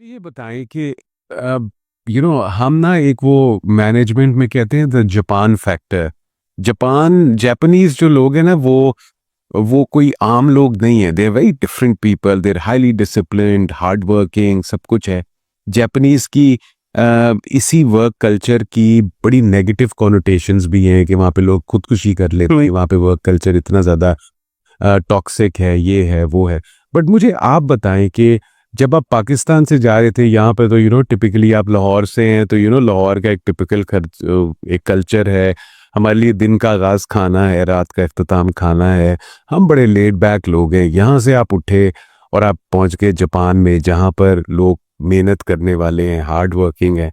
ये बताएं कि हम ना एक वो मैनेजमेंट में कहते हैं द जापान फैक्टर। जापानीज जो लोग हैं ना वो कोई आम लोग नहीं है। They very different people, there highly disciplined, hard working, सब कुछ है। जापानीज की इसी वर्क कल्चर की बड़ी नेगेटिव कॉनोटेशंस भी हैं कि वहाँ पे लोग खुदकुशी कर लेते हैं, वहाँ पे वर्क कल्चर इतना ज़्यादा टॉक्सिक है, ये है वो है। बट मुझे आप बताएं कि जब आप पाकिस्तान से जा रहे थे यहाँ पे, तो टिपिकली आप लाहौर से हैं, तो लाहौर का एक टिपिकल एक कल्चर है। हमारे लिए दिन का आगाज खाना है, रात का इख्तिताम खाना है। हम बड़े लेड बैक लोग हैं। यहाँ से आप उठे और आप पहुंच गए जापान में, जहाँ पर लोग मेहनत करने वाले हैं, हार्ड वर्किंग है।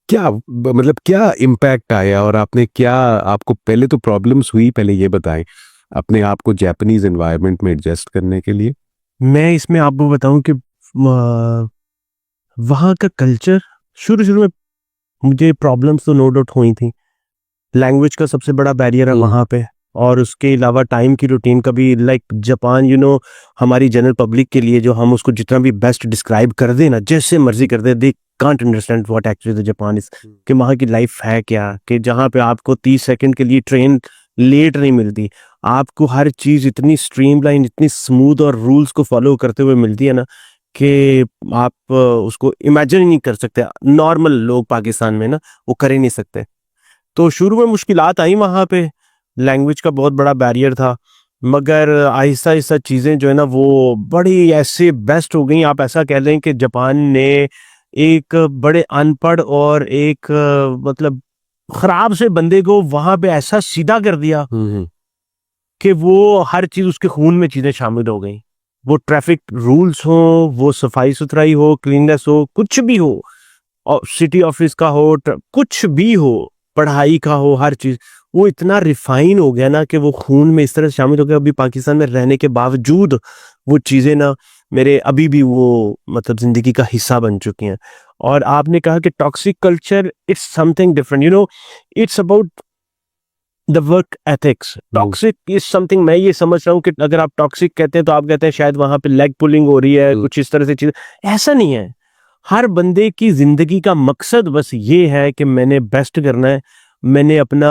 मतलब क्या इम्पैक्ट आया, और आपको पहले तो प्रॉब्लम्स हुई, पहले ये बताएं अपने आप को जापानीज एनवायरनमेंट में एडजस्ट करने के लिए। मैं इसमें आपको बताऊं कि वहाँ का कल्चर, शुरू शुरू में मुझे प्रॉब्लम्स तो नो डाउट हुई थी। लैंग्वेज का सबसे बड़ा बैरियर है वहाँ पे, और उसके अलावा टाइम की रूटीन का भी। लाइक जापान, हमारी जनरल पब्लिक के लिए जो हम उसको जितना भी बेस्ट डिस्क्राइब कर दे ना, जैसे मर्जी कर दे, they can't understand what actually the Japan is. कि वहाँ की लाइफ है क्या, कि जहाँ पे आपको 30 सेकंड के लिए ट्रेन लेट नहीं मिलती, आपको हर चीज इतनी स्ट्रीमलाइन, इतनी स्मूथ और रूल्स को फॉलो करते हुए मिलती है ना, कि आप उसको इमेजिन ही नहीं कर सकते। नॉर्मल लोग पाकिस्तान में ना वो कर ही नहीं सकते। तो शुरू में मुश्किलात आई वहाँ पे, लैंग्वेज का बहुत बड़ा बैरियर था, मगर आहिस्ता आहिस्ता चीज़ें जो है ना वो बड़ी ऐसे बेस्ट हो गई। आप ऐसा कह लें कि जापान ने एक बड़े अनपढ़ और एक मतलब खराब से बंदे को वहाँ पे ऐसा सीधा कर दिया कि वो हर चीज़, उसके खून में चीज़ें शामिल हो गई। वो ट्रैफिक रूल्स हो, वो सफाई सुथराई हो, क्लीननेस हो, कुछ भी हो, और सिटी ऑफिस का हो, कुछ भी हो, पढ़ाई का हो, हर चीज वो इतना रिफाइन हो गया ना कि वो खून में इस तरह से शामिल हो गया। अभी पाकिस्तान में रहने के बावजूद वो चीजें ना मेरे अभी भी वो मतलब जिंदगी का हिस्सा बन चुकी हैं। और आपने कहा कि toxic culture, it's something different, it's about the work ethics. Toxic is something, मैं ये समझ रहा हूँ कि अगर आप टॉक्सिक कहते हैं तो आप कहते हैं शायद वहां पे लेग पुलिंग हो रही है, कुछ इस तरह से चीज। ऐसा नहीं है। हर बंदे की जिंदगी का मकसद बस ये है कि मैंने बेस्ट करना है। मैंने अपना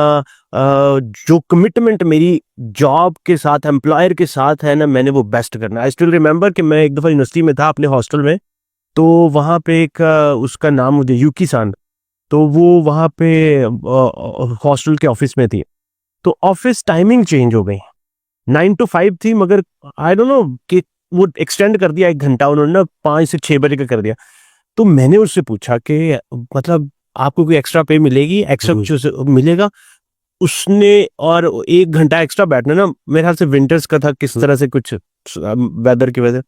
जो कमिटमेंट मेरी जॉब के साथ, एम्प्लॉयर के साथ है ना, मैंने वो बेस्ट करना है। आई स्टिल रिमेंबर कि मैं एक दफा यूनिवर्सिटी में था अपने हॉस्टल में, तो वहाँ पे एक उसका नाम मुझे यूकी सान, तो वो वहाँ पे हॉस्टल के ऑफिस में थी। तो ऑफिस टाइमिंग चेंज हो गई, 9 to 5 थी, मगर आई डोंट नो कि वो एक्सटेंड कर दिया 1 घंटा उन्होंने ना, 5 से 6 बजे का कर दिया। तो मैंने उससे पूछा कि मतलब आपको कोई एक्स्ट्रा पे मिलेगी, एक्स्ट्रा कुछ मिलेगा? उसने, और 1 घंटा एक्स्ट्रा बैठना ना, मेरे ख्याल से विंटर्स का था, किस तरह से कुछ वेदर की वजह।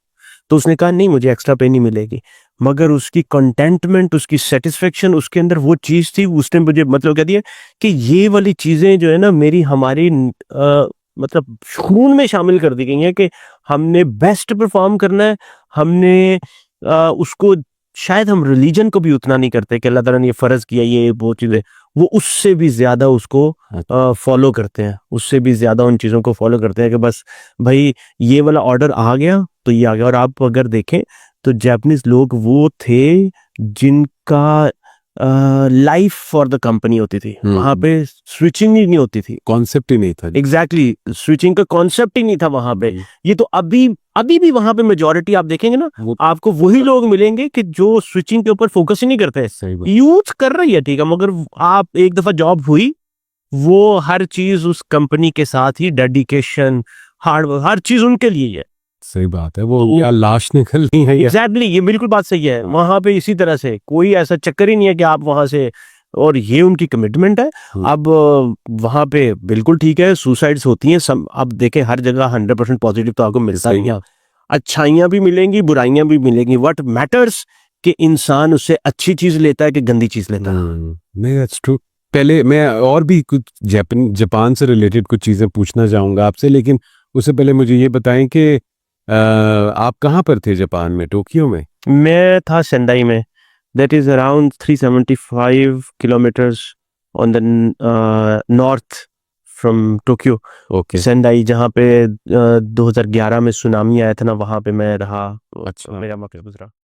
तो उसने कहा नहीं, मुझे एक्स्ट्रा पे नहीं मिलेगी। मगर उसकी कंटेंटमेंट, उसकी सेटिस्फेक्शन, उसके अंदर वो चीज थी। उसने मुझे मतलब कह दिया कि ये वाली चीजें जो है ना मेरी, हमारी मतलब खून में शामिल कर दी गई हैं कि हमने बेस्ट परफॉर्म करना है। हमने उसको, शायद हम रिलीजन को भी उतना नहीं करते कि अल्लाह ताला ने ये फर्ज किया, ये वो चीजें, वो उससे भी ज्यादा उसको फॉलो करते हैं, उससे भी ज्यादा उन चीजों को फॉलो करते हैं कि बस भाई ये वाला ऑर्डर आ गया तो ये आ गया। और आप अगर देखें तो जापानीज लोग वो थे जिनका लाइफ फॉर द कंपनी होती थी। वहां पे स्विचिंग ही नहीं होती थी, कॉन्सेप्ट ही नहीं था। एग्जैक्टली स्विचिंग का कॉन्सेप्ट ही नहीं था वहां पे। ये तो अभी अभी भी वहां पे मेजोरिटी आप देखेंगे ना, आपको वही लोग मिलेंगे कि जो स्विचिंग के ऊपर फोकस ही नहीं करते। यूथ कर रही है ठीक है, मगर आप एक दफा जॉब हुई, वो हर चीज उस कंपनी के साथ ही, डेडिकेशन, हार्ड वर्क, हर चीज उनके लिए है। सही बात है। वो क्या लाश निकलनी है या? एग्जैक्टली, ये बिल्कुल बात सही है। वहां पे इसी तरह से कोई ऐसा चक्कर ही नहीं है कि आप वहां से, और ये उनकी कमिटमेंट है। अब वहां पे बिल्कुल ठीक है, सुसाइड्स होती हैं सब। अब देखें हर जगह 100% पॉजिटिव तो आपको मिलता नहीं है, अच्छाइयां भी मिलेंगी, बुराइयां भी मिलेंगी। व्हाट मैटर्स कि इंसान उससे अच्छी चीज लेता है कि गंदी चीज लेता है। नहीं, दैट्स ट्रू। पहले मैं और भी कुछ जापान से रिलेटेड कुछ चीजें पूछना चाहूंगा आपसे, लेकिन उससे पहले मुझे ये बताएं कि आप कहाँ पर थे जापान में? टोक्यो में? मैं था सेंडाई में। That is around 375 kilometres on the north from Tokyo. Okay. Sendai, जहाँ पे 2011 में सुनामी आया था ना, वहां पे मैं रहा। अच्छा, मेरा वक्त गुजरा।